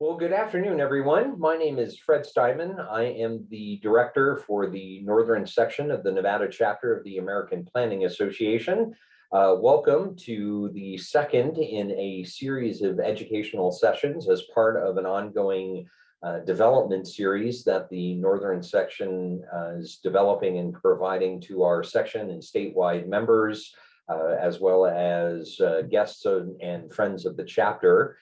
Well, good afternoon, everyone. My name is Fred Steinman. I am the director for the northern section of the Nevada chapter of the American Planning Association. Welcome to the second in a series of educational sessions as part of an ongoing development series that the northern section is developing and providing to our section and statewide members, as well as guests and friends of the chapter.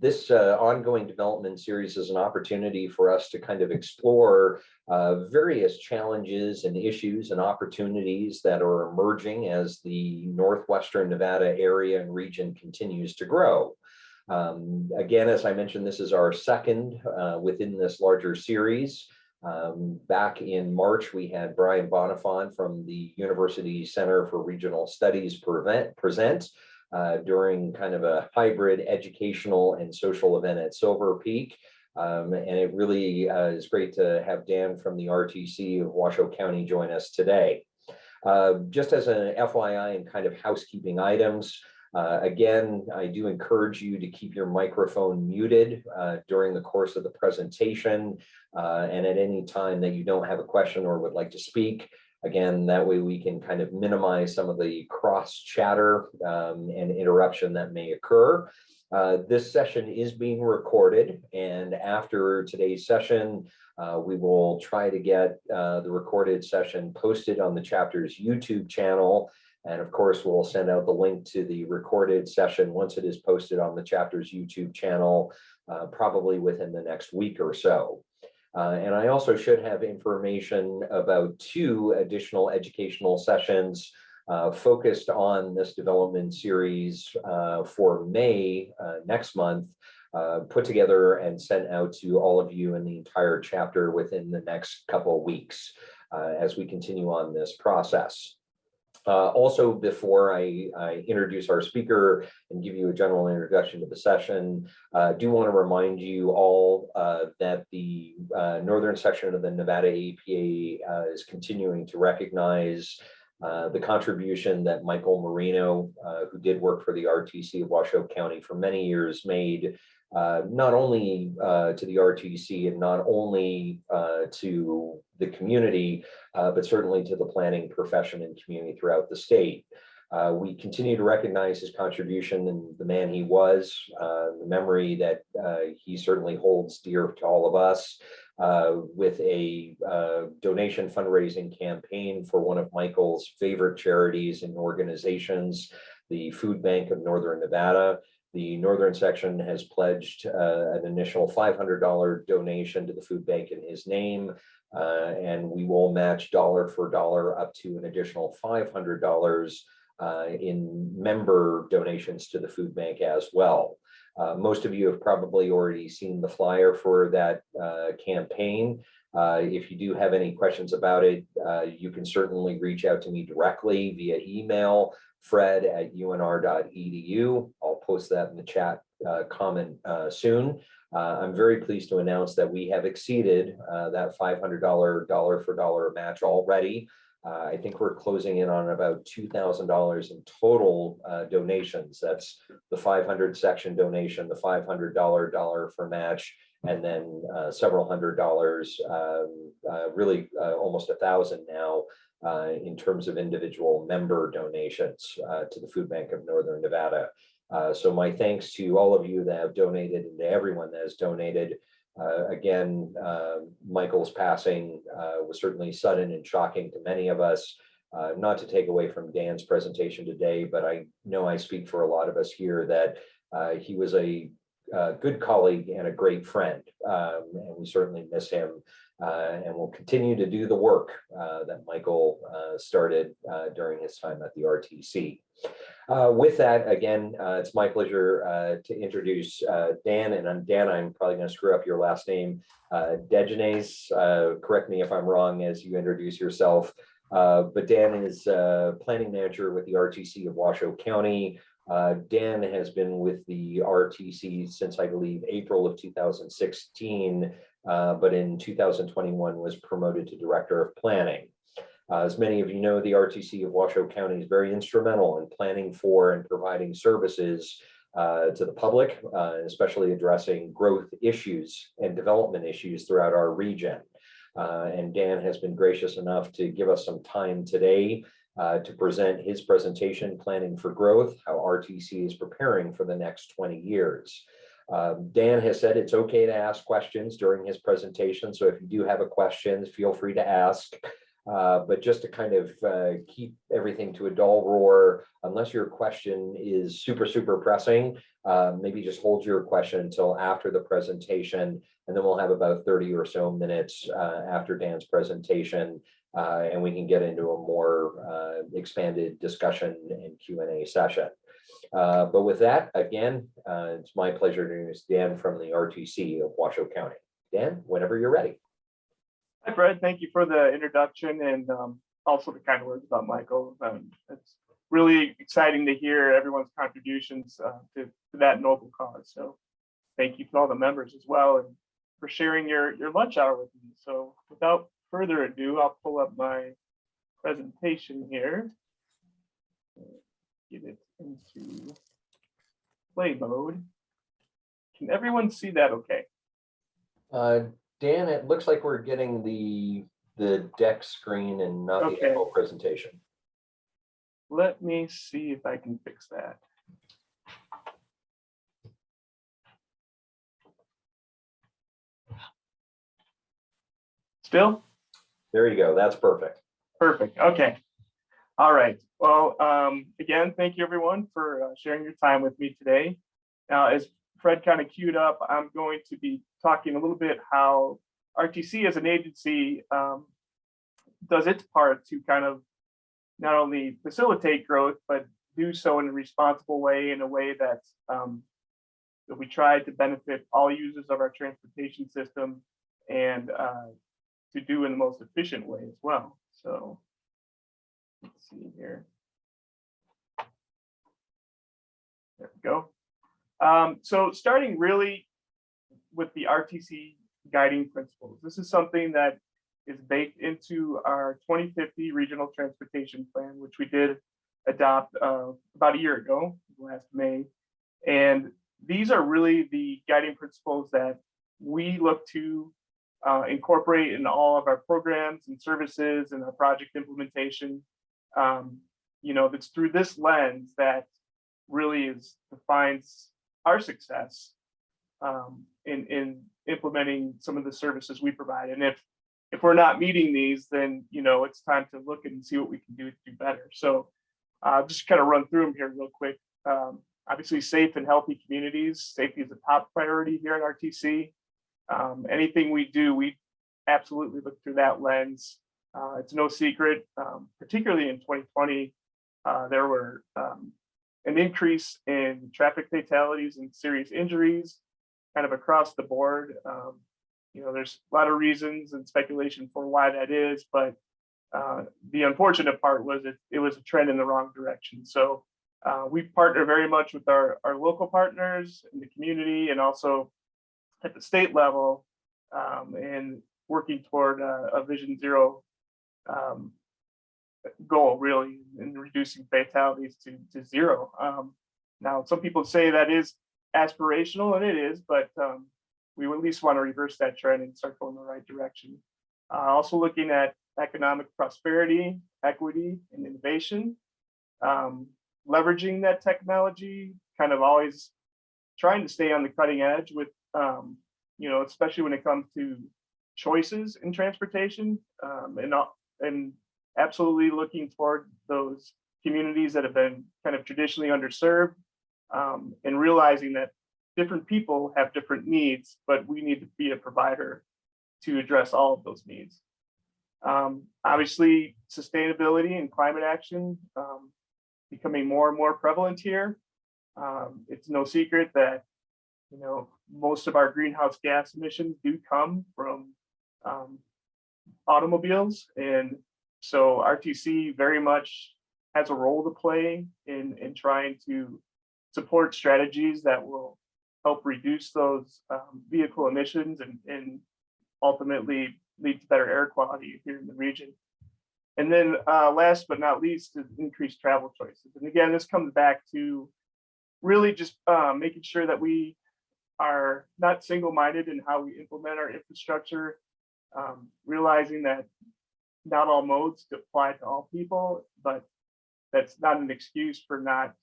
This ongoing development series is an opportunity for us to kind of explore various challenges and issues and opportunities that are emerging as the northwestern Nevada area and region continues to grow. Again, as I mentioned, this is our second within this larger series. Back in March, we had Brian Bonifant from the University Center for Regional Studies present during kind of a hybrid educational and social event at Silver Peak. And it really is great to have Dan from the RTC of Washoe County join us today. Just as an FYI and kind of housekeeping items, again, I do encourage you to keep your microphone muted during the course of the presentation, and at any time that you don't have a question or would like to speak. Again, that way we can kind of minimize some of the cross chatter and interruption that may occur. This session is being recorded, and after today's session, we will try to get the recorded session posted on the chapter's YouTube channel. And of course, we'll send out the link to the recorded session once it is posted on the chapter's YouTube channel, probably within the next week or so. And I also should have information about 2 additional educational sessions focused on this development series for May next month, put together and sent out to all of you in the entire chapter within the next couple of weeks as we continue on this process. Also, before I introduce our speaker and give you a general introduction to the session, I do want to remind you all that the northern section of the Nevada APA is continuing to recognize the contribution that Michael Marino, who did work for the RTC of Washoe County for many years, made not only to the RTC and not only to the community, but certainly to the planning profession and community throughout the state. We continue to recognize his contribution and the man he was, the memory that he certainly holds dear to all of us, with a donation fundraising campaign for one of Michael's favorite charities and organizations, the Food Bank of Northern Nevada. The northern section has pledged an initial $500 donation to the food bank in his name, and we will match dollar for dollar up to an additional $500 in member donations to the food bank as well. Most of you have probably already seen the flyer for that campaign. If you do have any questions about it, you can certainly reach out to me directly via email, fred@unr.edu. I'll post that in the chat comment soon. I'm very pleased to announce that we have exceeded that $500 dollar for dollar match already. I think we're closing in on about $2,000 in total donations. That's the 500 section donation, the $500 dollar for match, and then several $100s, really almost 1,000 now in terms of individual member donations to the Food Bank of Northern Nevada. So my thanks to all of you that have donated and to everyone that has donated. Again, Michael's passing was certainly sudden and shocking to many of us. Not to take away from Dan's presentation today, but I know I speak for a lot of us here that he was a good colleague and a great friend, and we certainly miss him, and will continue to do the work that Michael started during his time at the RTC. With that, again, it's my pleasure to introduce Dan, and Dan, I'm probably going to screw up your last name, Doenges. Correct me if I'm wrong as you introduce yourself, but Dan is planning manager with the RTC of Washoe County. Dan has been with the RTC since, I believe, April of 2016, but in 2021 was promoted to Director of Planning. As many of you know, the RTC of Washoe County is very instrumental in planning for and providing services to the public, especially addressing growth issues and development issues throughout our region. And Dan has been gracious enough to give us some time today to present his presentation, Planning for Growth, how RTC is preparing for the next 20 years. Dan has said it's okay to ask questions during his presentation, so if you do have a question, feel free to ask. But just to kind of keep everything to a dull roar, unless your question is super pressing, maybe just hold your question until after the presentation, and then we'll have about 30 or so minutes after Dan's presentation, and we can get into a more expanded discussion and Q&A session. But with that, again, it's my pleasure to introduce Dan from the RTC of Washoe County. Dan, whenever you're ready. Hi, Fred. Thank you for the introduction and also the kind words about Michael. It's really exciting to hear everyone's contributions to that noble cause. So thank you to all the members as well, and for sharing your lunch hour with me. So without further ado, I'll pull up my presentation here. Get it into play mode. Can everyone see that okay? Dan, it looks like we're getting the deck screen and not the actual presentation. Let me see if I can fix that. Still? There you go. That's perfect. Perfect. Okay. All right. Well, again, thank you everyone for sharing your time with me today. Now, as Fred kind of queued up, I'm going to be talking a little bit how RTC as an agency does its part to kind of not only facilitate growth, but do so in a responsible way, in a way that we try to benefit all users of our transportation system, and to do in the most efficient way as well. So let's see here. There we go. So starting really with the RTC Guiding Principles. This is something that is baked into our 2050 Regional Transportation Plan, which we did adopt about a year ago, last May. And these are really the guiding principles that we look to incorporate in all of our programs and services and our project implementation. You know, it's through this lens that really defines our success in implementing some of the services we provide. And if we're not meeting these, then you know it's time to look and see what we can do to do better. So just kind of run through them here real quick. Obviously, safe and healthy communities. Safety is a top priority here at RTC. Anything we do, we absolutely look through that lens. It's no secret, particularly in 2020, there were an increase in traffic fatalities and serious injuries kind of across the board. You know, there's a lot of reasons and speculation for why that is, but the unfortunate part was it was a trend in the wrong direction. So we partner very much with our local partners in the community and also at the state level, and working toward a Vision Zero goal, really, in reducing fatalities to zero. Now, some people say that is aspirational, and it is, but we at least want to reverse that trend and start going in the right direction. Also looking at economic prosperity, equity, and innovation, leveraging that technology, kind of always trying to stay on the cutting edge with, you know, especially when it comes to choices in transportation, and absolutely looking toward those communities that have been kind of traditionally underserved, and realizing that different people have different needs, but we need to be a provider to address all of those needs. Obviously, sustainability and climate action becoming more and more prevalent here. It's no secret that, you know, most of our greenhouse gas emissions do come from automobiles, and so RTC very much has a role to play in trying to support strategies that will help reduce those vehicle emissions and ultimately lead to better air quality here in the region. And then last but not least is increased travel choices. And again, this comes back to really just making sure that we are not single-minded in how we implement our infrastructure, realizing that not all modes apply to all people, but that's not an excuse for not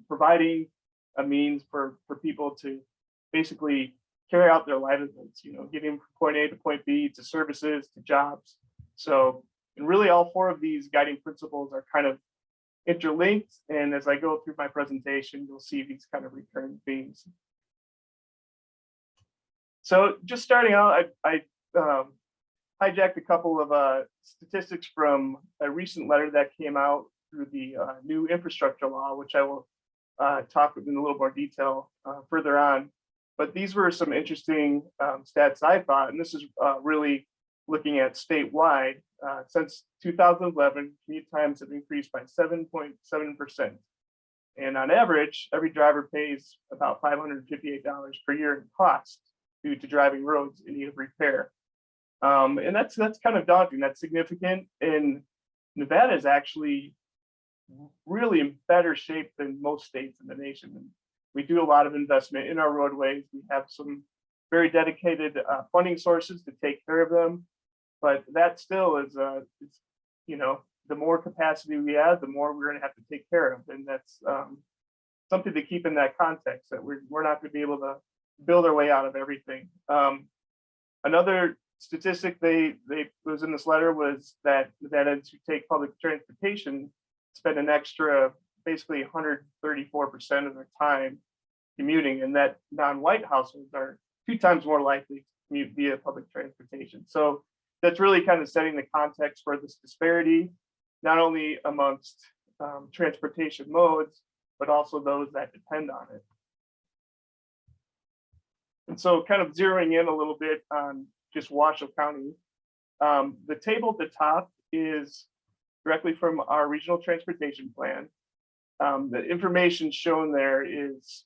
providing a means for people to basically carry out their livelihoods, getting from point A to point B, to services, to jobs. So, and really all four of these guiding principles are kind of interlinked. And as I go through my presentation, you'll see these kind of recurring themes. So just starting out, I hijacked a couple of statistics from a recent letter that came out through the new infrastructure law, which I will talk in a little more detail further on. But these were some interesting stats I thought, and this is really looking at statewide. Since 2011, commute times have increased by 7.7%. And on average, every driver pays about $558 per year in costs due to driving roads in need of repair. And that's kind of daunting. That's significant. And Nevada is actually really in better shape than most states in the nation. And we do a lot of investment in our roadways. We have some very dedicated funding sources to take care of them. But that still is, the more capacity we add, the more we're going to have to take care of. And that's something to keep in that context, that we're not going to be able to build our way out of everything. Another statistic they was in this letter was that Nevadans who take public transportation spend an extra basically 134% of their time commuting, and that non-white households are 2 times more likely to commute via public transportation. So that's really kind of setting the context for this disparity, not only amongst transportation modes, but also those that depend on it. And so kind of zeroing in a little bit on just Washoe County, the table at the top is directly from our regional transportation plan. The information shown there is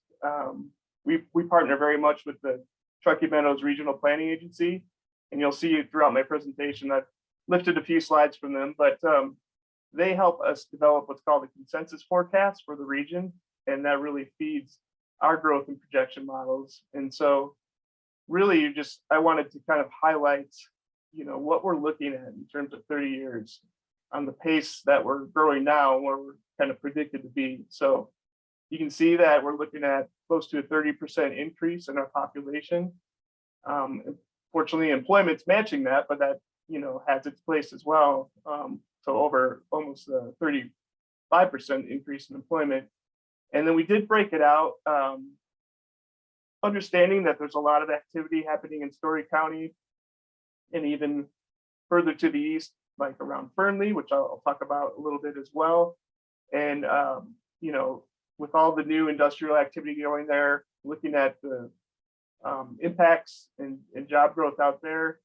we partner very much with the Truckee Meadows Regional Planning Agency, and you'll see throughout my presentation I've lifted a few slides from them, but they help us develop what's called a consensus forecast for the region, and that really feeds our growth and projection models. And so really I wanted to kind of highlight what we're looking at in terms of 30 years on the pace that we're growing now and where we're kind of predicted to be. So you can see that we're looking at close to a 30% increase in our population. Fortunately, employment's matching that, but that has its place as well. So over almost a 35% increase in employment. And then we did break it out, understanding that there's a lot of activity happening in Story County and even further to the east, like around Fernley, which I'll talk about a little bit as well. And, with all the new industrial activity going there, looking at the impacts and job growth out there,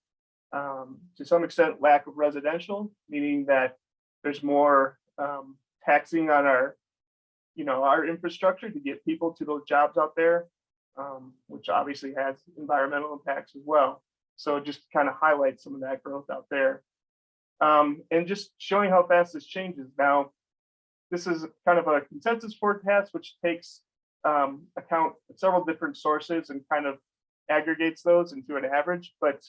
to some extent, lack of residential, meaning that there's more taxing on our infrastructure to get people to those jobs out there, which obviously has environmental impacts as well. So just kind of highlight some of that growth out there. And just showing how fast this changes. Now, this is kind of a consensus forecast, which takes account of several different sources and kind of aggregates those into an average. But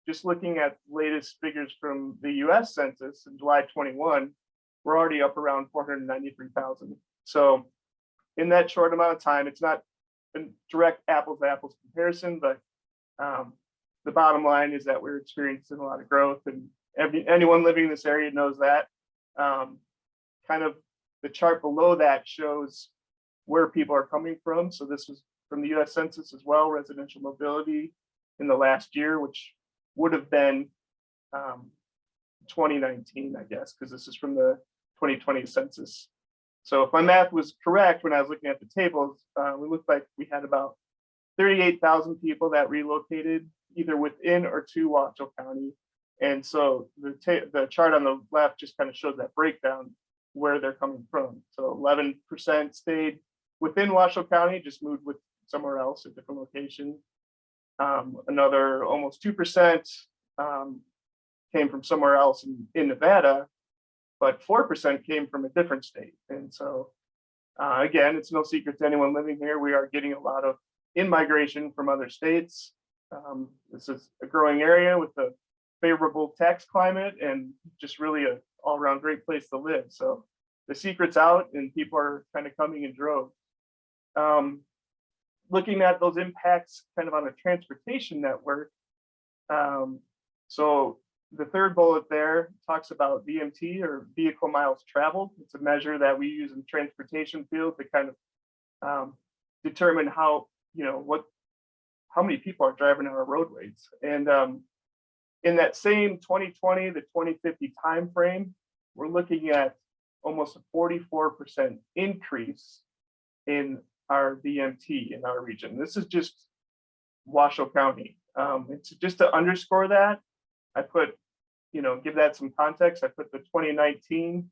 just looking at latest figures from the US Census in July 21, we're already up around 493,000. So in that short amount of time, it's not a direct apples to apples comparison, but the bottom line is that we're experiencing a lot of growth, and anyone living in this area knows that. Kind of the chart below that shows where people are coming from. So this was from the US Census as well, residential mobility in the last year, which would have been 2019, I guess, because this is from the 2020 census. So if my math was correct when I was looking at the tables, we looked like we had about 38,000 people that relocated either within or to Washoe County. And so the chart on the left just kind of shows that breakdown where they're coming from. So 11% stayed within Washoe County, just moved with somewhere else, a different location. Another almost 2% came from somewhere else in Nevada, but 4% came from a different state. And so Again, it's no secret to anyone living here. We are getting a lot of in-migration from other states. This is a growing area with a favorable tax climate and just really a all-around great place to live. So the secret's out and people are kind of coming in droves. Looking at those impacts kind of on the transportation network. So the third bullet there talks about VMT, or vehicle miles traveled. It's a measure that we use in the transportation field to kind of determine how, how many people are driving on our roadways. And in that same 2020 to 2050 timeframe, we're looking at almost a 44% increase in our VMT in our region. This is just Washoe County. It's just to underscore that, I put, give that some context. I put the 2019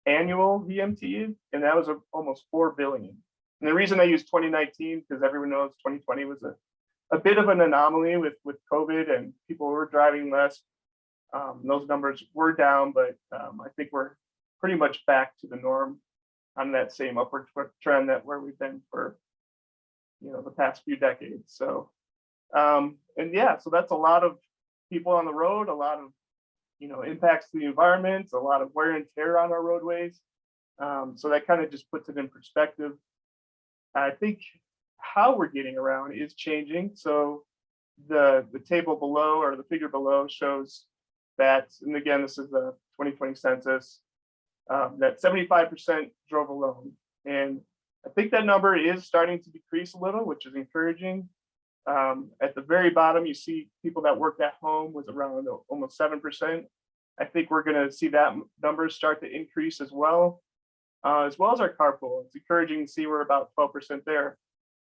annual VMT, and that was almost 4 billion. And the reason I use 2019, because everyone knows 2020 was a bit of an anomaly with COVID and people were driving less. Those numbers were down, but I think we're pretty much back to the norm on that same upward trend that where we've been for, the past few decades. So, and yeah, so that's a lot of people on the road, a lot of, impacts to the environment, a lot of wear and tear on our roadways. So that kind of just puts it in perspective. I think how we're getting around is changing. So the table below, or the figure below, shows that, and again, this is the 2020 census, that 75% drove alone. And I think that number is starting to decrease a little, which is encouraging. At the very bottom, you see people that worked at home was around almost 7%. I think we're going to see that number start to increase as well as our carpool. It's encouraging to see we're about 12% there.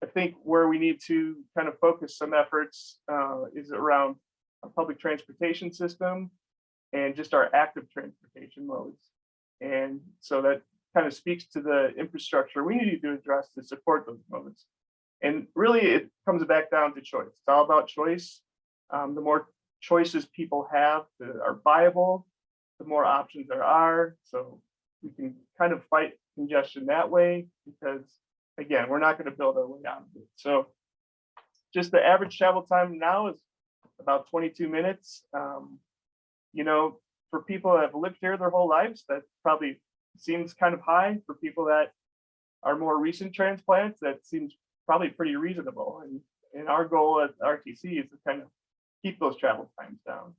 I think where we need to kind of focus some efforts is around our public transportation system and just our active transportation modes. And so that kind of speaks to the infrastructure we need to address to support those modes. And really, it comes back down to choice. It's all about choice. The more choices people have that are viable, the more options there are. So we can kind of fight congestion that way, because again, we're not going to build our way out of it. So just the average travel time now is about 22 minutes. For people that have lived here their whole lives, that probably seems kind of high. For people that are more recent transplants, that seems probably pretty reasonable. And our goal at RTC is to kind of keep those travel times down.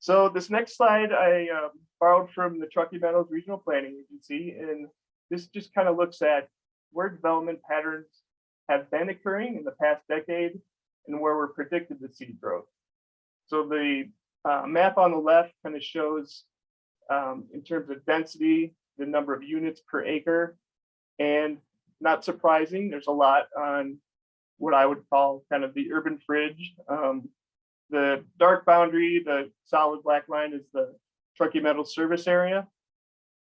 So this next slide I borrowed from the Truckee Meadows Regional Planning Agency, and this just kind of looks at where development patterns have been occurring in the past decade and where we're predicted to see growth. So the map on the left kind of shows, in terms of density, the number of units per acre. And not surprising, there's a lot on what I would call kind of the urban fringe. The dark boundary, the solid black line, is the Truckee Meadows service area.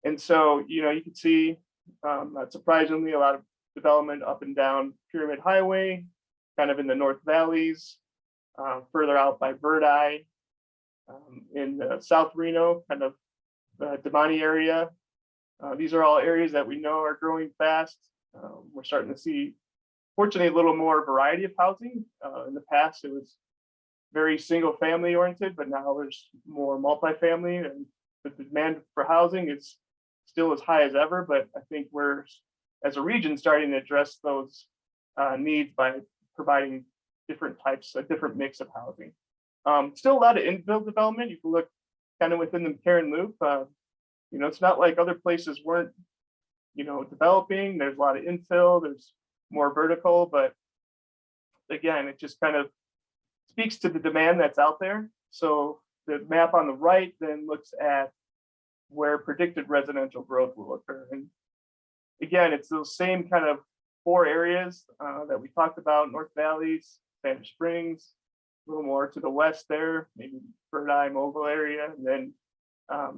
And so, you can see, not surprisingly, a lot of development up and down Pyramid Highway, kind of in the North Valleys, further out by Bird Eye, in South Reno, kind of the Damani area. These are all areas that we know are growing fast. We're starting to see, fortunately, a little more variety of housing. In the past, it was very single family oriented, but now there's more multifamily, and the demand for housing is still as high as ever. But I think we're, as a region, starting to address those needs by providing different types, a different mix of housing. Still a lot of infill development. You can look kind of within the McCarran Loop. It's not like other places weren't, developing. There's a lot of infill, there's more vertical, but again, it just kind of speaks to the demand that's out there. So the map on the right then looks at where predicted residential growth will occur. And again, it's those same kind of 4 areas that we talked about: North Valleys, Spanish Springs, a little more to the west there, maybe Bird Eye, Mobile area, and then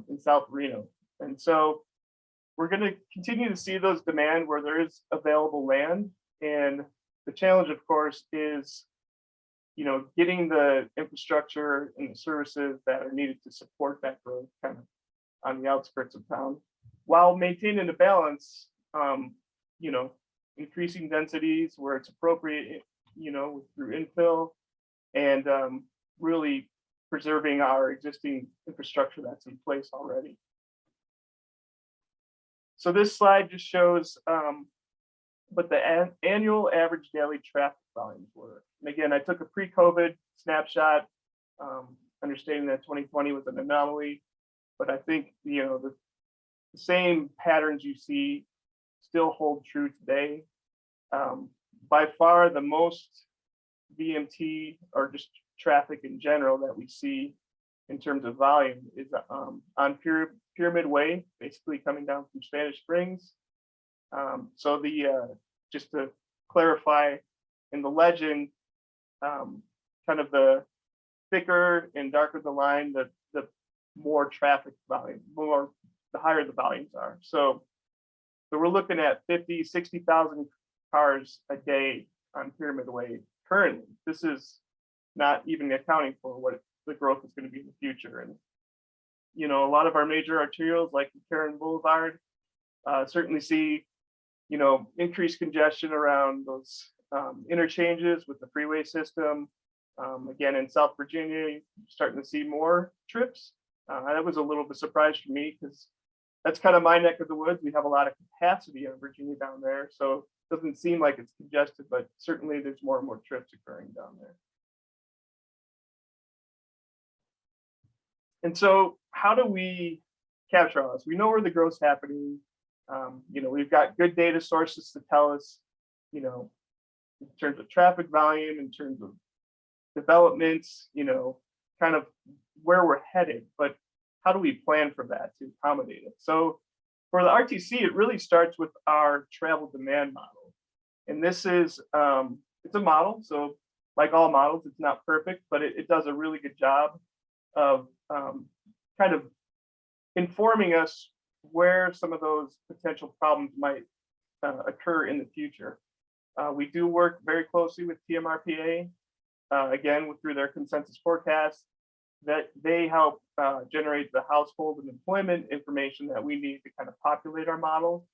in South Reno. And so we're going to continue to see those demand where there is available land. And the challenge, of course, is, getting the infrastructure and the services that are needed to support that growth kind of on the outskirts of town. while maintaining the balance, you know, increasing densities where it's appropriate, you know, through infill, and really preserving our existing infrastructure that's in place already. So this slide just shows what the annual average daily traffic volumes were. And again, I took a pre-COVID snapshot, understanding that 2020 was an anomaly, but I think, you know, the same patterns you see still hold true today. By far the most VMT, or just traffic in general, that we see in terms of volume is on Pyramid Way, basically coming down from Spanish Springs. So just to clarify, in the legend, kind of the thicker and darker the line, the more traffic volume, the higher the volumes are. So we're looking at 50, 60,000 cars a day on Pyramid Way currently. This is not even accounting for what the growth is going to be in the future. And, you know, a lot of our major arterials like Karen Boulevard certainly see, you know, increased congestion around those interchanges with the freeway system. Again, in South Virginia, you're starting to see more trips. That was a little bit surprised for me, because that's kind of my neck of the woods. We have a lot of capacity in Virginia down there, so it doesn't seem like it's congested, but certainly there's more and more trips occurring down there. And so how do we capture all this? We know where the growth's happening. You know, we've got good data sources to tell us, you know, in terms of traffic volume, in terms of developments, you know, kind of where we're headed, but how do we plan for that to accommodate it? So for the RTC, it really starts with our travel demand model. And this is, it's a model. So like all models, it's not perfect, but it does a really good job of kind of informing us where some of those potential problems might occur in the future. We do work very closely with TMRPA, again, through their consensus forecast, that they help generate the household and employment information that we need to kind of populate our model.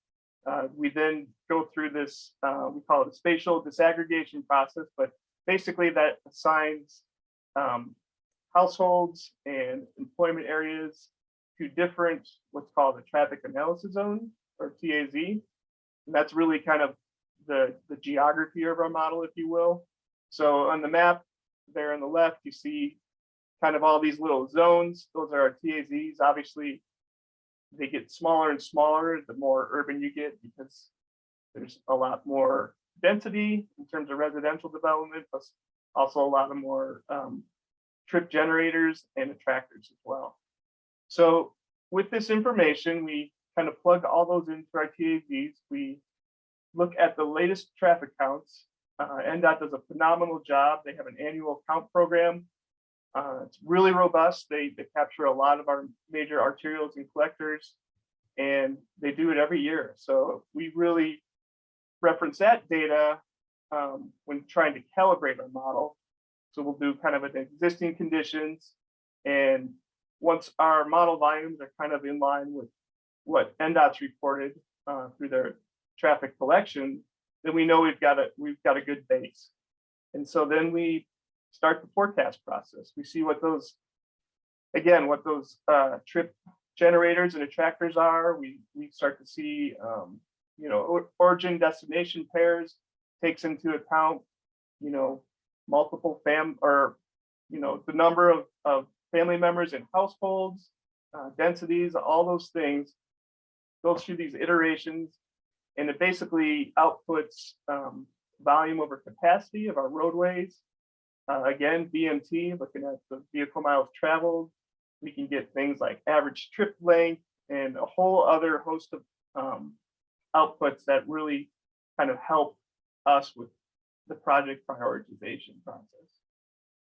We then go through this, we call it a spatial disaggregation process, but basically that assigns households and employment areas to different, what's called a traffic analysis zone, or TAZ. And that's really kind of the geography of our model, if you will. So on the map there on the left, you see kind of all these little zones. Those are our TAZs. Obviously, they get smaller and smaller the more urban you get, because there's a lot more density in terms of residential development, plus also a lot of more trip generators and attractors as well. So with this information, we kind of plug all those into our TAZs. We look at the latest traffic counts. NDOT does a phenomenal job. They have an annual count program. It's really robust. They capture a lot of our major arterials and collectors, and they do it every year. So we really reference that data when trying to calibrate our model. So we'll do kind of an existing conditions, and once our model volumes are kind of in line with what NDOT's reported through their traffic collection, then we know we've got a good base. And so then we start the forecast process. We see what those trip generators and attractors are. We start to see you know, origin destination pairs, takes into account, you know, multiple you know, the number of family members in households, densities, all those things, goes through these iterations, and it basically outputs volume over capacity of our roadways. Again, BMT, looking at the vehicle miles traveled, we can get things like average trip length and a whole other host of outputs that really kind of help us with the project prioritization process.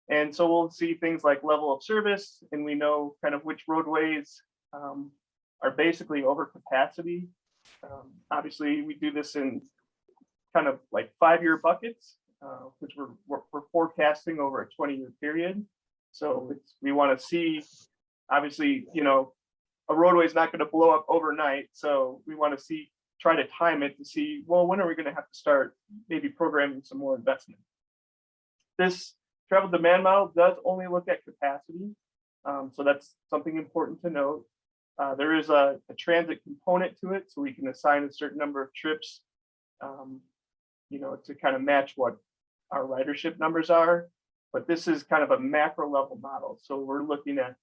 And so we'll see things like level of service, and we know kind of which roadways are basically over capacity. Obviously, we do this in kind of like 5-year buckets, which we're forecasting over a 20-year period. So we want to see, obviously, you know, a roadway is not going to blow up overnight. So we want to try to time it to see, well, when are we going to have to start maybe programming some more investment? This travel demand model does only look at capacity. So that's something important to note. There is a transit component to it, so we can assign a certain number of trips, to kind of match what our ridership numbers are. But this is kind of a macro level model. So we're looking at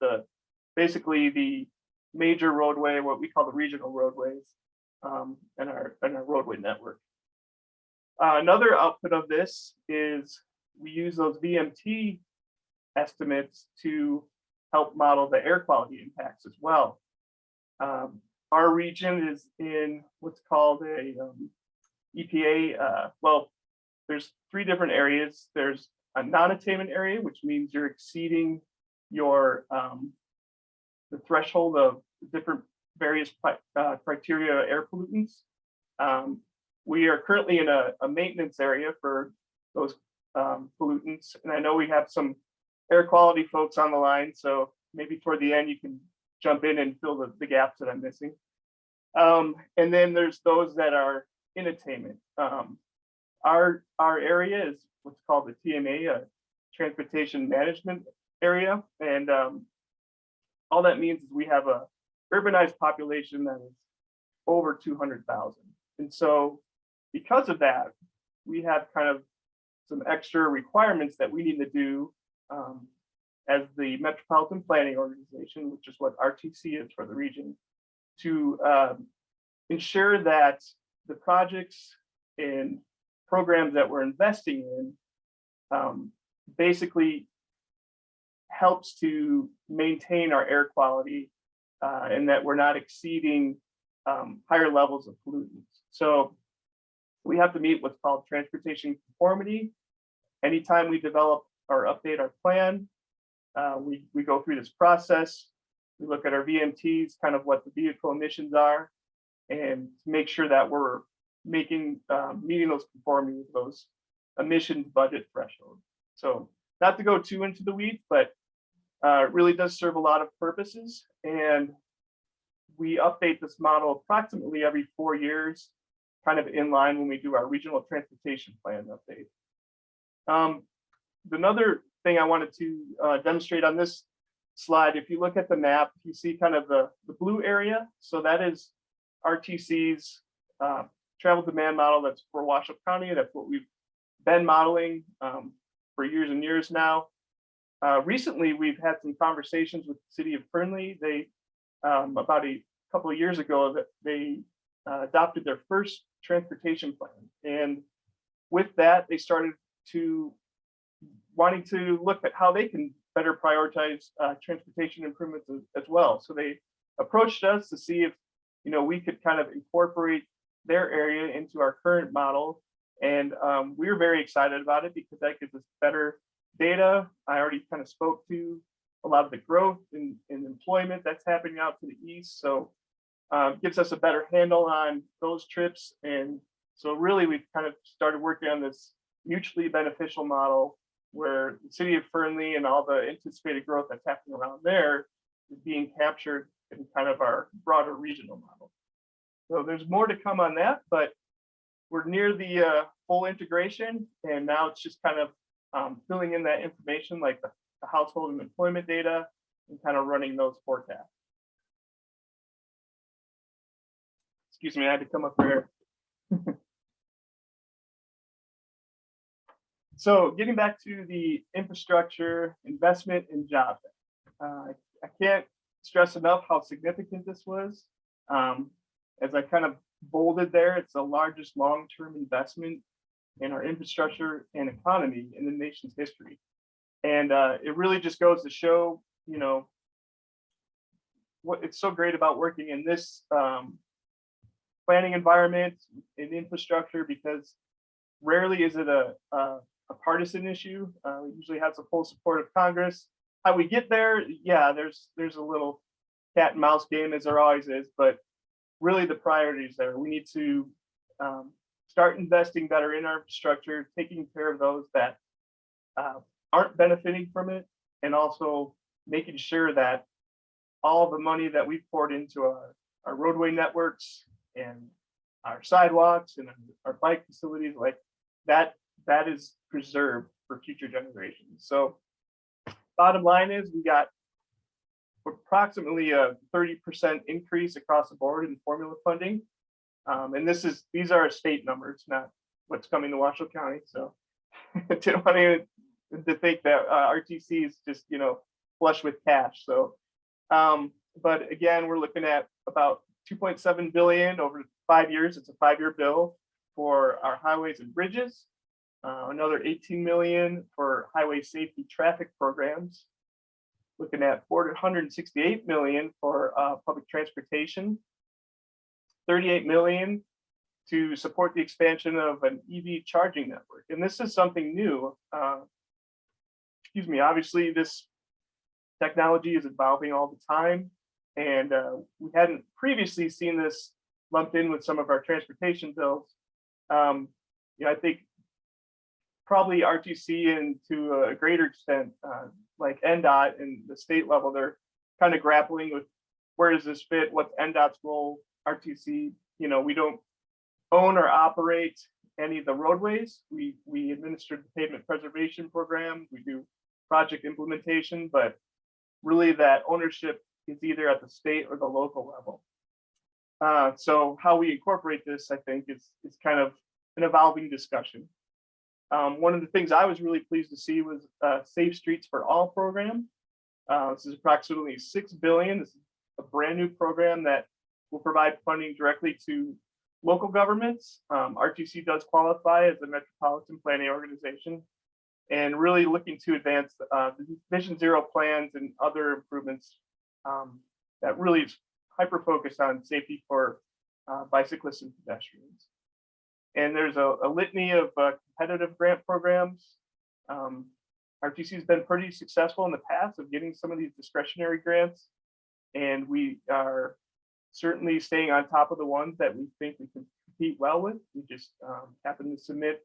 basically the major roadway, what we call the regional roadways, and our roadway network. Another output of this is we use those VMT estimates to help model the air quality impacts as well. Our region is in what's called a EPA. Well, there's 3 different areas. There's a non-attainment area, which means you're exceeding your the threshold of different various criteria air pollutants. We are currently in a maintenance area for those pollutants, and I know we have some air quality folks on the line, so maybe toward the end you can jump in and fill the gaps that I'm missing. And then there's those that are in attainment. Our area is what's called the TMA, a transportation management area, and all that means is we have a urbanized population that is over 200,000. And so because of that, we have kind of some extra requirements that we need to do as the Metropolitan Planning Organization, which is what RTC is for the region, to ensure that the projects and programs that we're investing in basically helps to maintain our air quality and that we're not exceeding higher levels of pollutants. So we have to meet what's called transportation conformity. Anytime we develop or update our plan, we go through this process. We look at our VMTs, kind of what the vehicle emissions are, and make sure that we're meeting those conformity with those emissions budget thresholds. So not to go too into the weeds, but it really does serve a lot of purposes. And we update this model approximately every 4 years, kind of in line when we do our regional transportation plan update. Another thing I wanted to demonstrate on this slide, if you look at the map, you see kind of the blue area. So that is RTC's travel demand model. That's for Washoe County. That's what we've been modeling for years and years now. Recently, we've had some conversations with the city of Fernley. They, about a couple of years ago, that they adopted their first transportation plan. And with that, they started wanting to look at how they can better prioritize transportation improvements as well. So they approached us to see if we could kind of incorporate their area into our current model. And we were very excited about it because that gives us better data. I already kind of spoke to a lot of the growth in employment that's happening out to the east. So gives us a better handle on those trips. And so really we've kind of started working on this mutually beneficial model where the city of Fernley and all the anticipated growth that's happening around there is being captured in kind of our broader regional model. So there's more to come on that, but we're near the full integration, and now it's just kind of filling in that information like the household and employment data and kind of running those forecasts. Excuse me, I had to come up here. So getting back to the infrastructure investment and jobs, I can't stress enough how significant this was. As I kind of bolded there, it's the largest long-term investment in our infrastructure and economy in the nation's history. And it really just goes to show, what it's so great about working in this planning environment in infrastructure, because rarely is it a partisan issue. It usually has the full support of Congress. How we get there, yeah, there's a little cat and mouse game, as there always is, but really the priorities there. We need to start investing better in our infrastructure, taking care of those that aren't benefiting from it, and also making sure that all the money that we've poured into our roadway networks and our sidewalks and our bike facilities, like that is preserved for future generations. So bottom line is we got approximately a 30% increase across the board in formula funding. And these are state numbers, not what's coming to Washoe County. So I didn't want anyone to think that RTC is just, flush with cash. So, but again, we're looking at about 2.7 billion over 5 years. It's a 5-year bill for our highways and bridges. Another 18 million for highway safety traffic programs. Looking at 468 million for public transportation. 38 million to support the expansion of an EV charging network. And this is something new. Obviously this technology is evolving all the time. And we hadn't previously seen this lumped in with some of our transportation bills. I think probably RTC and to a greater extent, like NDOT and the state level, they're kind of grappling with where does this fit? What's NDOT's role? RTC, we don't own or operate any of the roadways. We administer the pavement preservation program. We do project implementation, but really that ownership is either at the state or the local level. So how we incorporate this, I think, is kind of an evolving discussion. One of the things I was really pleased to see was Safe Streets for All program. This is approximately 6 billion. This is a brand new program that will provide funding directly to local governments. RTC does qualify as a Metropolitan planning organization, and really looking to advance the Vision Zero plans and other improvements that really is hyper-focused on safety for bicyclists and pedestrians. And there's a litany of competitive grant programs. RTC has been pretty successful in the past of getting some of these discretionary grants, and we are certainly staying on top of the ones that we think we can compete well with. We just happened to submit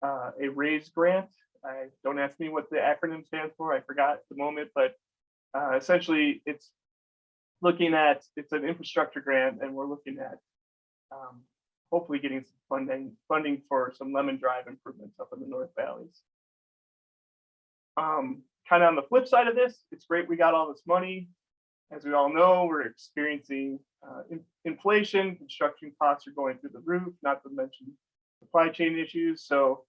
a RAISE grant. Don't ask me what the acronym stands for. I forgot at the moment, but essentially it's an infrastructure grant, and we're looking at hopefully getting some funding for some lemon drive improvements up in the North Valleys. Kind of on the flip side of this, it's great we got all this money. As we all know, we're experiencing inflation. Construction costs are going through the roof, not to mention supply chain issues. So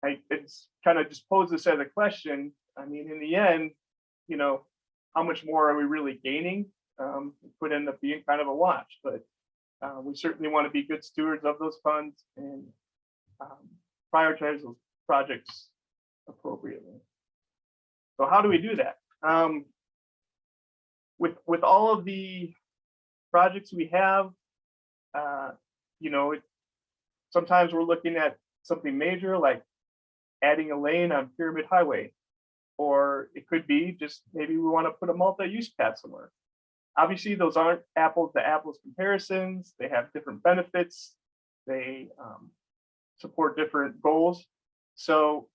it's kind of just pose this as a question. I mean, in the end, how much more are we really gaining? It could end up being kind of a wash, but we certainly want to be good stewards of those funds and prioritize those projects appropriately. So how do we do that? With all of the projects we have, sometimes we're looking at something major like adding a lane on Pyramid Highway, or it could be just maybe we want to put a multi-use path somewhere. Obviously, those aren't apples to apples comparisons. They have different benefits. They support different goals. So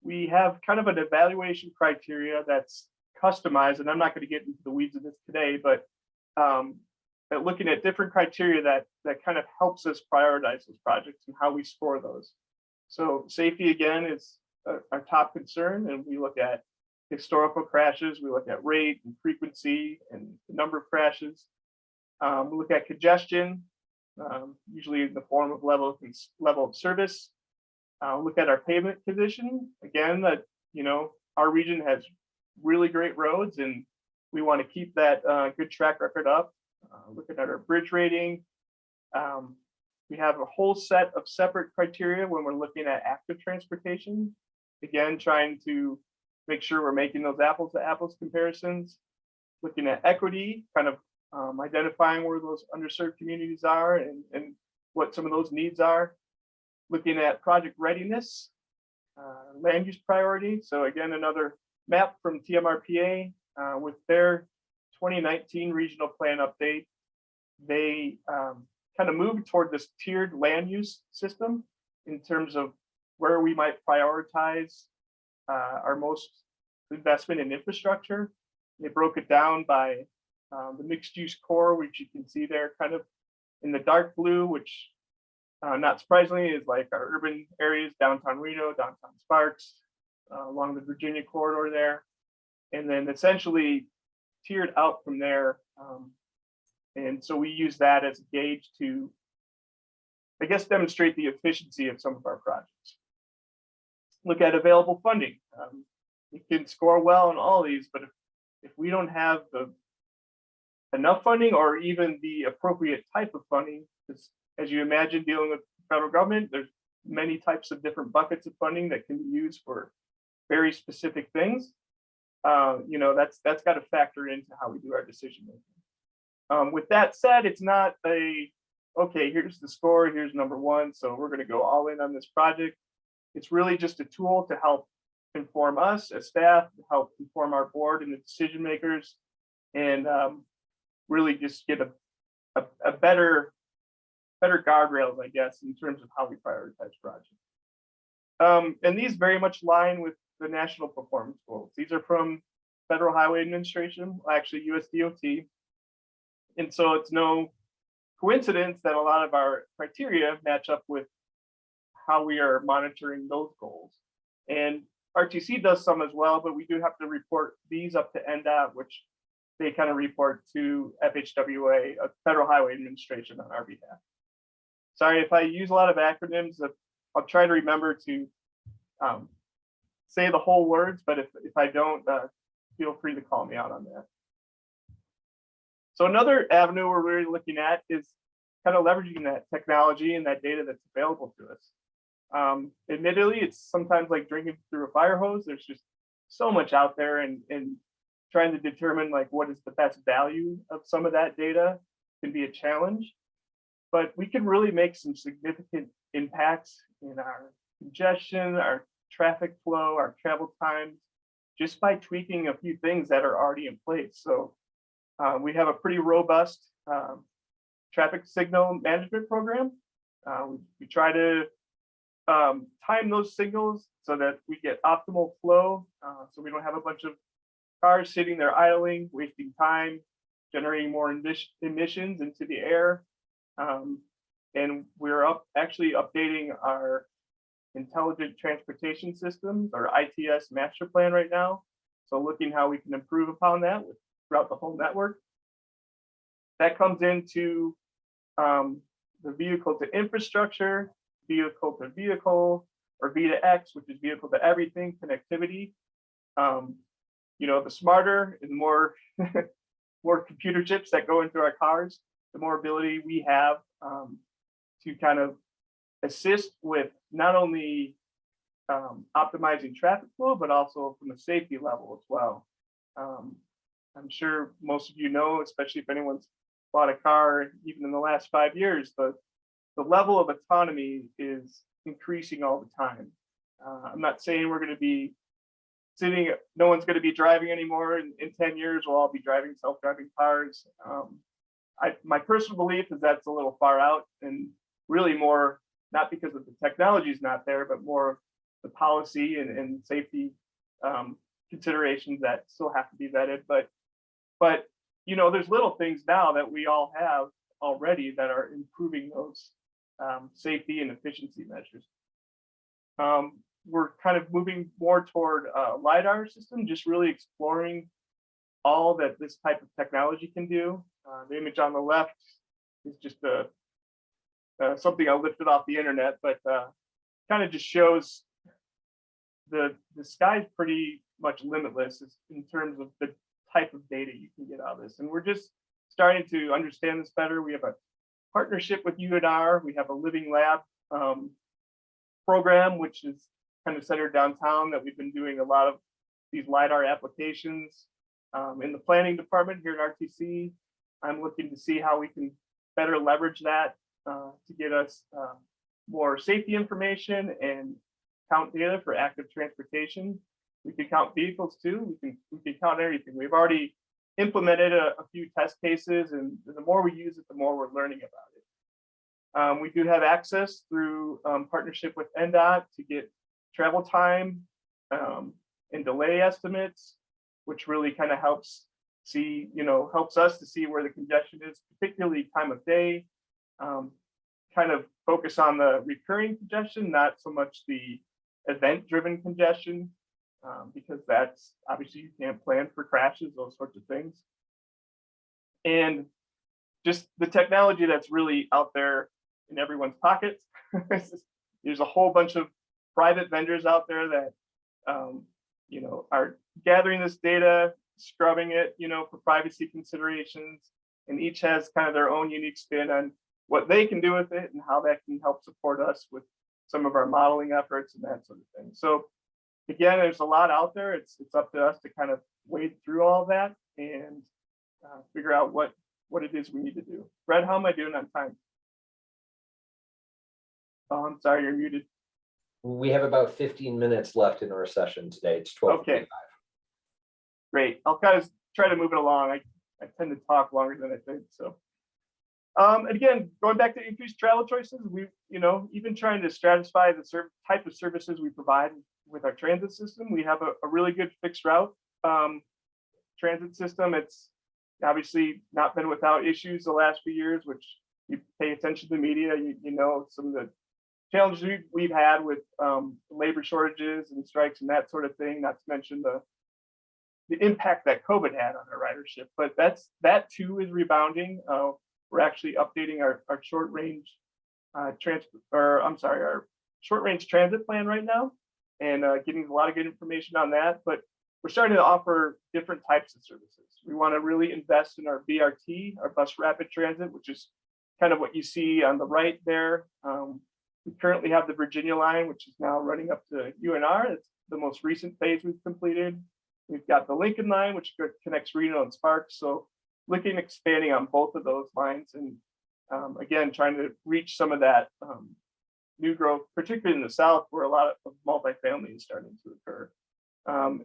we have kind of an evaluation criteria that's customized, and I'm not going to get into the weeds of this today, but looking at different criteria that kind of helps us prioritize those projects and how we score those. So safety, again, is our top concern, and we look at historical crashes, we look at rate and frequency and the number of crashes. We look at congestion, usually in the form of level of service. Look at our pavement condition. Again, that our region has really great roads, and we want to keep that good track record up. Looking at our bridge rating. We have a whole set of separate criteria when we're looking at active transportation. Again, trying to make sure we're making those apples to apples comparisons. Looking at equity, kind of identifying where those underserved communities are and what some of those needs are. Looking at project readiness, land use priority. So again, another map from TMRPA with their 2019 regional plan update. They kind of moved toward this tiered land use system in terms of where we might prioritize our most investment in infrastructure. They broke it down by the mixed use core, which you can see there kind of in the dark blue, which not surprisingly is like our urban areas, downtown Reno, downtown Sparks, along the Virginia corridor there. And then essentially tiered out from there. And so we use that as a gauge to, I guess, demonstrate the efficiency of some of our projects. Look at available funding. We can score well on all these, but if we don't have enough funding or even the appropriate type of funding, because as you imagine dealing with the federal government, there's many types of different buckets of funding that can be used for very specific things. That's got to factor into how we do our decision making. With that said, it's not okay, here's the score, here's number one, so we're going to go all in on this project. It's really just a tool to help inform us as staff, to help inform our board and the decision makers, and really just get a better guardrails, I guess, in terms of how we prioritize projects. And these very much align with the national performance goals. These are from Federal Highway Administration, actually US DOT. And so it's no coincidence that a lot of our criteria match up with how we are monitoring those goals. And RTC does some as well, but we do have to report these up to NDOT, which they kind of report to FHWA, Federal Highway Administration, on our behalf. Sorry if I use a lot of acronyms. I'll try to remember to say the whole words, but if I don't, feel free to call me out on that. So another avenue we're really looking at is kind of leveraging that technology and that data that's available to us. Admittedly, it's sometimes like drinking through a fire hose. There's just so much out there, and trying to determine like what is the best value of some of that data can be a challenge. But we can really make some significant impacts in our congestion, our traffic flow, our travel times, just by tweaking a few things that are already in place. So we have a pretty robust traffic signal management program. We try to time those signals so that we get optimal flow, so we don't have a bunch of cars sitting there idling, wasting time, generating more emissions into the air. And we're actually updating our intelligent transportation systems, or ITS master plan right now. So looking how we can improve upon that throughout the whole network. That comes into the vehicle to infrastructure, vehicle to vehicle, or V2X, which is vehicle to everything connectivity. The smarter and more more computer chips that go into our cars, the more ability we have to kind of assist with not only optimizing traffic flow, but also from a safety level as well. I'm sure most of you know, especially if anyone's bought a car, even in the last 5 years, the level of autonomy is increasing all the time. I'm not saying we're going to be no one's going to be driving anymore. In 10 years, we'll all be driving self-driving cars. My personal belief is that's a little far out, and really more not because of the technology is not there, but more the policy and safety considerations that still have to be vetted. But there's little things now that we all have already that are improving those safety and efficiency measures. We're kind of moving more toward a LiDAR system, just really exploring all that this type of technology can do. The image on the left is just something I lifted off the internet, but kind of just shows the sky's pretty much limitless in terms of the type of data you can get out of this. And we're just starting to understand this better. We have a partnership with UNR. We have a living lab program, which is kind of centered downtown, that we've been doing a lot of these LiDAR applications in the planning department here at RTC. I'm looking to see how we can better leverage that to get us more safety information and count data for active transportation. We can count vehicles too. We can count everything. We've already implemented a few test cases, and the more we use it, the more we're learning about it. We do have access through partnership with NDOT to get travel time and delay estimates, which really kind of helps see, helps us to see where the congestion is, particularly time of day. Kind of focus on the recurring congestion, not so much the event-driven congestion, because that's obviously you can't plan for crashes, those sorts of things. And just the technology that's really out there in everyone's pockets. There's a whole bunch of private vendors out there that are gathering this data, scrubbing it, for privacy considerations, and each has kind of their own unique spin on what they can do with it and how that can help support us with some of our modeling efforts and that sort of thing. So again, there's a lot out there. It's up to us to kind of wade through all of that and figure out what it is we need to do. Fred, how am I doing on time? Oh, I'm sorry, you're muted. We have about 15 minutes left in our session today. It's 12:45. Okay. Great. I'll kind of try to move it along. I tend to talk longer than I think. So, and again, going back to increased travel choices, we, even trying to stratify the type of services we provide with our transit system. We have a really good fixed route transit system. It's obviously not been without issues the last few years, which you pay attention to the media, you know some of the challenges we've had with labor shortages and strikes and that sort of thing, not to mention the impact that COVID had on our ridership. But that too is rebounding. We're actually updating our short range our short range transit plan right now, and getting a lot of good information on that. But we're starting to offer different types of services. We want to really invest in our BRT, our bus rapid transit, which is kind of what you see on the right there. We currently have the Virginia line, which is now running up to UNR. It's the most recent phase we've completed. We've got the Lincoln line, which connects Reno and Sparks. So looking at expanding on both of those lines, and again, trying to reach some of that new growth, particularly in the South, where a lot of multifamily is starting to occur.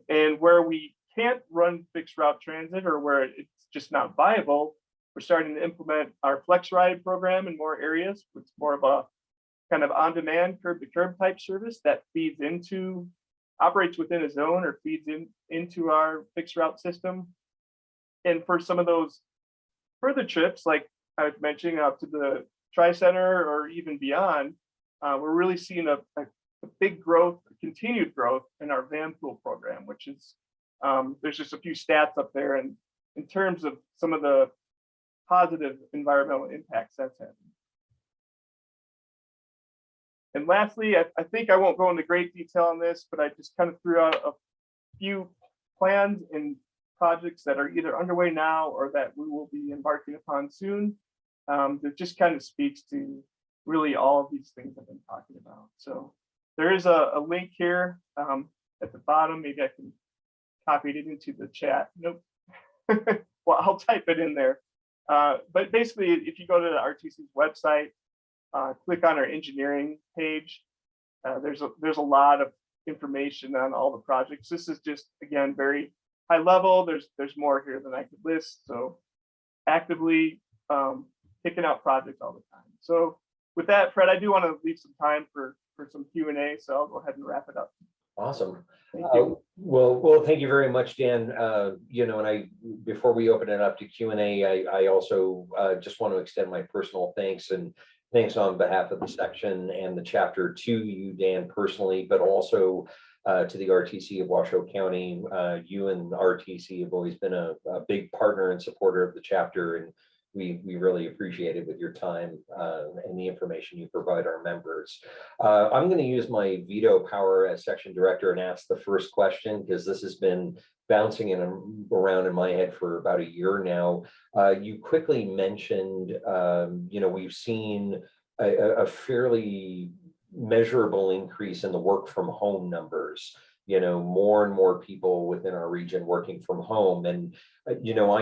And where we can't run fixed route transit, or where it's just not viable, we're starting to implement our Flex Ride program in more areas. It's more of a kind of on-demand curb-to-curb type service that operates within a zone or feeds into our fixed route system. And for some of those further trips, like I was mentioning, out to the Tri-Center or even beyond, we're really seeing a big growth, continued growth in our van pool program, which is, there's just a few stats up there, and in terms of some of the positive environmental impacts that's having. And lastly, I think I won't go into great detail on this, but I just kind of threw out a few plans and projects that are either underway now or that we will be embarking upon soon. That just kind of speaks to really all of these things I've been talking about. So there is a link here at the bottom. Maybe I can copy it into the chat. Nope. Well, I'll type it in there. But basically, if you go to the RTC's website, click on our engineering page, there's a lot of information on all the projects. This is just, again, very high level. There's more here than I could list. So actively picking out projects all the time. So with that, Fred, I do want to leave some time for some Q&A. So I'll go ahead and wrap it up. Awesome. Thank you. Well, thank you very much, Dan. And before we open it up to Q&A, I also just want to extend my personal thanks on behalf of the section and the chapter to you, Dan, personally, but also to the RTC of Washoe County. You and RTC have always been a big partner and supporter of the chapter, and we really appreciate it with your time and the information you provide our members. I'm going to use my veto power as section director and ask the first question, because this has been bouncing around in my head for about a year now. You quickly mentioned, we've seen a fairly measurable increase in the work from home numbers. More and more people within our region working from home. And, I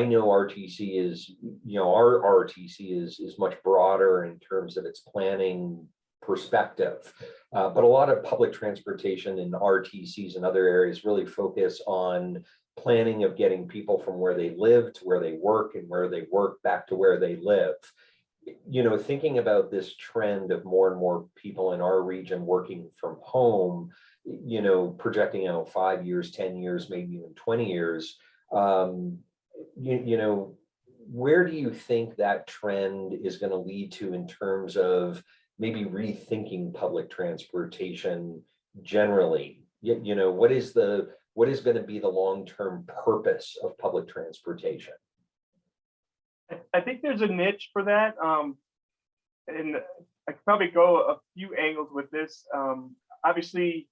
know RTC is, our RTC is much broader in terms of its planning perspective. But a lot of public transportation in RTCs and other areas really focus on planning of getting people from where they live to where they work, and where they work back to where they live. Thinking about this trend of more and more people in our region working from home, projecting out 5 years, 10 years, maybe even 20 years, you know, where do you think that trend is going to lead to in terms of maybe rethinking public transportation generally? You know, what is going to be the long-term purpose of public transportation? I think there's a niche for that. And I could probably go a few angles with this. Obviously,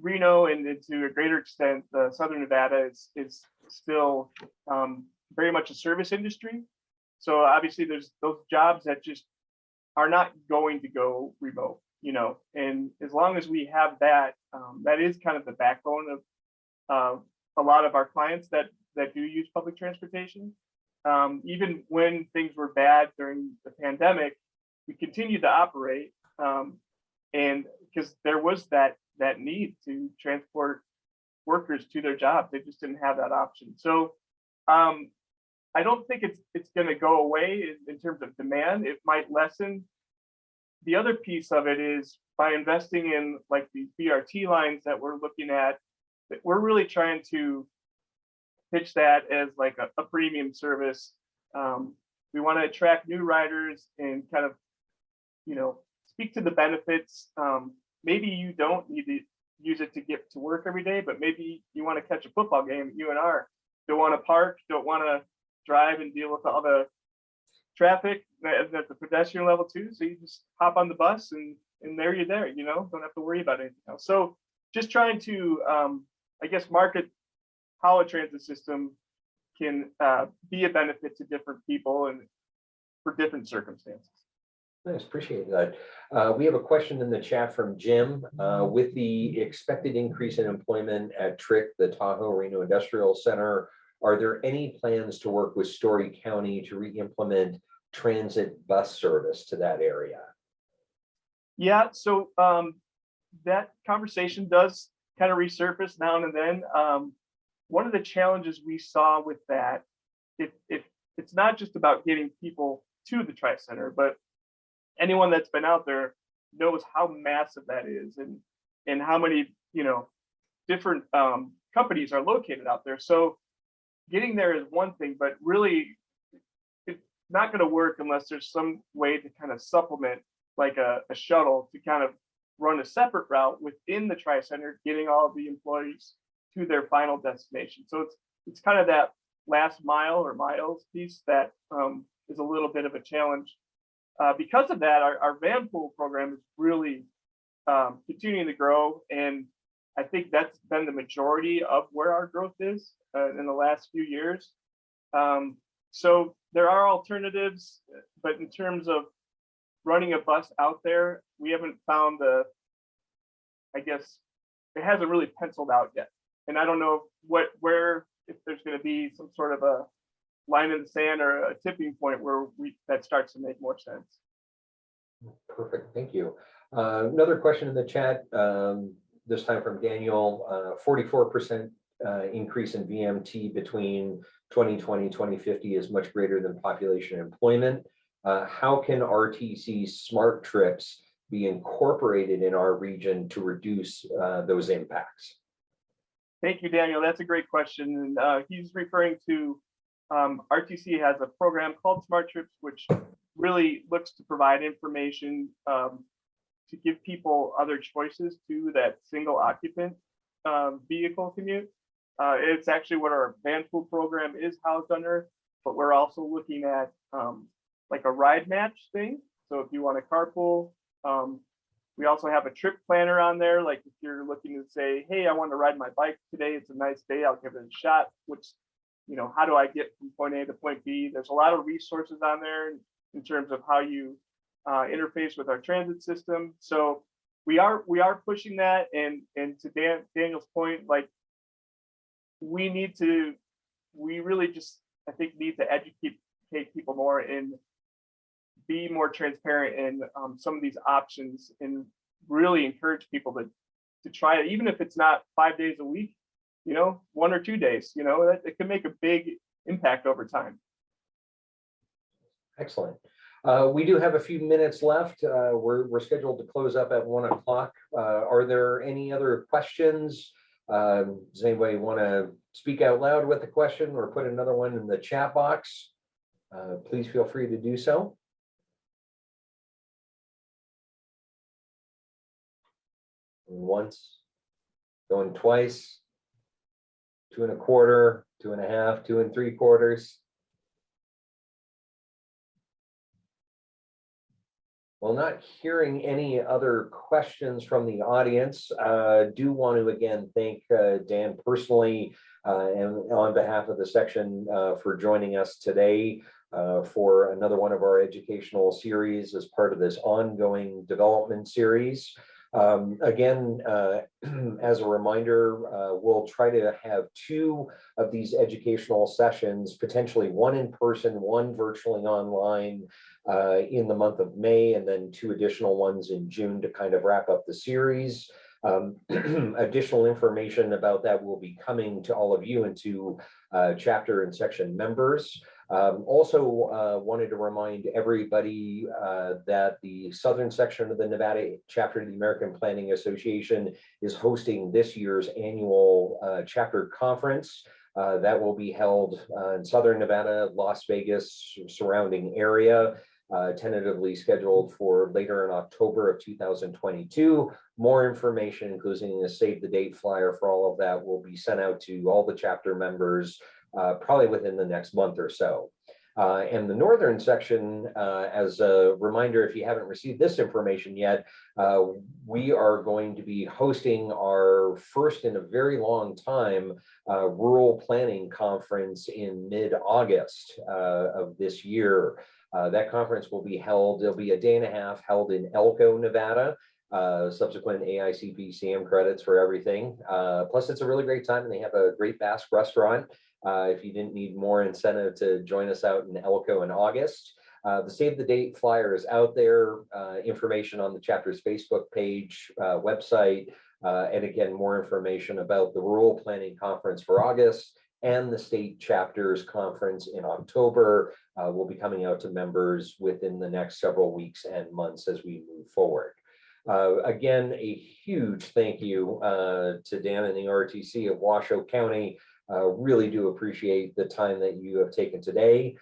Reno and to a greater extent, Southern Nevada is still very much a service industry. So obviously there's those jobs that just are not going to go remote, and as long as we have that, that is kind of the backbone of a lot of our clients that do use public transportation. Even when things were bad during the pandemic, we continued to operate, and because there was that need to transport workers to their jobs, they just didn't have that option. So I don't think it's going to go away in terms of demand. It might lessen. The other piece of it is by investing in like these BRT lines that we're looking at, that we're really trying to pitch that as like a premium service. We want to attract new riders and kind of, speak to the benefits. Maybe you don't need to use it to get to work every day, but maybe you want to catch a football game at UNR. Don't want to park, don't want to drive and deal with all the traffic at the pedestrian level too. So you just hop on the bus and there you're there, don't have to worry about anything else. So just trying to, I guess, market how a transit system can be a benefit to different people and for different circumstances. Nice, appreciate that. We have a question in the chat from Jim. With the expected increase in employment at TRIC, the Tahoe Reno Industrial Center, are there any plans to work with Story County to re-implement transit bus service to that area? Yeah, so that conversation does kind of resurface now and then. One of the challenges we saw with that, if it's not just about getting people to the Tri-Center, but anyone that's been out there knows how massive that is and how many different companies are located out there. So getting there is one thing, but really it's not going to work unless there's some way to kind of supplement like a shuttle to kind of run a separate route within the Tri-Center, getting all of the employees to their final destination. So it's kind of that last mile or miles piece that is a little bit of a challenge. Because of that, our van pool program is really continuing to grow, and I think that's been the majority of where our growth is in the last few years. So there are alternatives, but in terms of running a bus out there, we haven't found I guess it hasn't really penciled out yet. And I don't know if there's going to be some sort of a line in the sand or a tipping point where that starts to make more sense. Perfect, thank you. Another question in the chat, this time from Daniel. 44% increase in VMT between 2020 2050 is much greater than population employment. How can RTC smart trips be incorporated in our region to reduce those impacts? Thank you, Daniel. That's a great question. And he's referring to RTC has a program called Smart Trips, which really looks to provide information to give people other choices to that single occupant vehicle commute. It's actually what our van pool program is housed under, but we're also looking at like a ride match thing. So if you want to carpool, we also have a trip planner on there. Like if you're looking to say, hey, I want to ride my bike today, it's a nice day, I'll give it a shot. Which, how do I get from point A to point B? There's a lot of resources on there in terms of how you interface with our transit system. So we are pushing that. And to Daniel's point, like we really just, I think, need to educate people more and be more transparent in some of these options and really encourage people to try it, even if it's not 5 days a week, 1 or 2 days, that it can make a big impact over time. Excellent. We do have a few minutes left. We're scheduled to close up at 1 o'clock. Are there any other questions Does anybody want to speak out loud with a question or put another one in the chat box? Please feel free to do so. Once, going twice, 2 1/4, 2 1/2, 2 3/4. Well, not hearing any other questions from the audience, do want to again thank Dan personally and on behalf of the section for joining us today for another one of our educational series as part of this ongoing development series. Again, as a reminder, we'll try to have 2 of these educational sessions, potentially 1 in person, 1 virtually online in the month of May, and then 2 additional ones in June to kind of wrap up the series. Additional information about that will be coming to all of you and to chapter and section members. Also wanted to remind everybody that the southern section of the Nevada chapter of the American Planning Association is hosting this year's annual chapter conference. That will be held in southern Nevada, Las Vegas, surrounding area, tentatively scheduled for later in October of 2022. More information, including a save the date flyer for all of that, will be sent out to all the chapter members probably within the next month or so. And the northern section, as a reminder, if you haven't received this information yet, we are going to be hosting our first in a very long time rural planning conference in mid-August of this year. That conference will be held, it'll be a day and a half held in Elko, Nevada. Subsequent AICP CM credits for everything. Plus, it's a really great time, and they have a great Basque restaurant. If you didn't need more incentive to join us out in Elko in August. The save the date flyer is out there, information on the chapter's Facebook page, website, and again, more information about the Rural Planning Conference for August and the state chapters conference in October will be coming out to members within the next several weeks and months as we move forward. Again, a huge thank you to Dan and the RTC of Washoe County. Really do appreciate the time that you have taken today.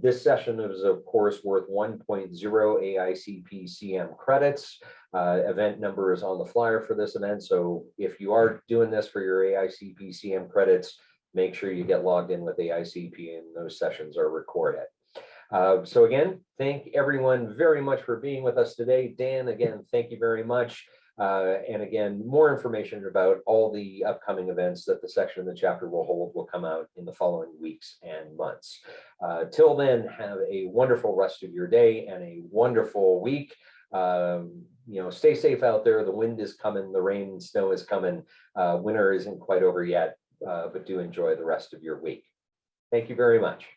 This session is, of course, worth 1.0 AICP CM credits. Event number is on the flyer for this event. So if you are doing this for your AICP CM credits, make sure you get logged in with AICP and those sessions are recorded. So again, thank everyone very much for being with us today. Dan, again, thank you very much. And again, more information about all the upcoming events that the section of the chapter will hold will come out in the following weeks and months. Till then, have a wonderful rest of your day and a wonderful week. Stay safe out there. The wind is coming, the rain and snow is coming. Winter isn't quite over yet, but do enjoy the rest of your week. Thank you very much.